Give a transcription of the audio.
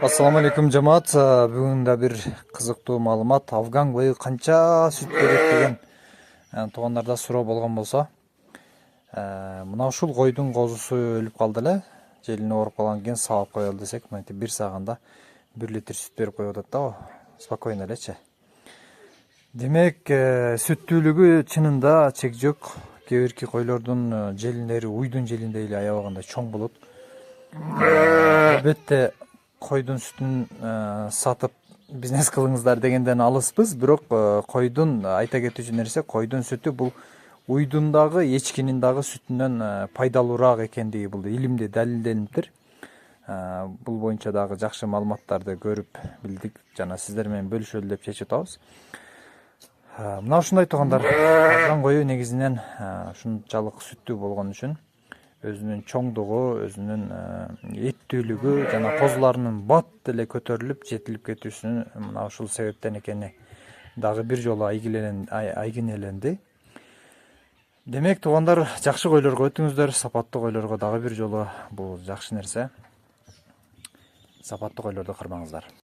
Ассаламу алейкум жамаат. Бүгүн да бир кызыктуу маалымат. Афган кою канча сүт берет деген туугандарда суроо болгон болсо, мына ушул койдун козусу өлүп калды эле. Желине ооруп калган экен, саап коелу десек, мынтип бир сааганда 1 литр сүт берип коюп атат да. Спокойно элечи. Демек, сүттүүлүгү чынында чек жок. Кээ бирки койлордун желиндери уйдун желиндей эле аябагандай чоң болот. Албетте койдун сүтүн сатып бизнес кылыңыздар дегенден алыспыз, бирок койдун айта кетүүчү нерсе, койдун сүтү бул уйдун дагы, эчкинин дагы сүтүнөн пайдалуураак экендиги бул илимде далилдениптир. Бул боюнча дагы жакшы маалыматтарды көрүп билдик жана сиздер менен бөлүшөлү деп чечип атабыз. Мына ушундай туугандар, афган кою негизинен ушунчалык сүттүү болгон үчүн өзүнүн чоңдугу, өзүнүн эттүүлүгү жана козуларынын бат эле көтөрүлүп жетилип кетүүсүнүн мына ушул себептен экени дагы бир жолу айгинеленди. Демек, туугандар, жакшы койлорго өтүңүздөр, сапаттуу койлорго дагы бир жолу бул жакшы нерсе. Сапаттуу койлорду кырмаңыздар.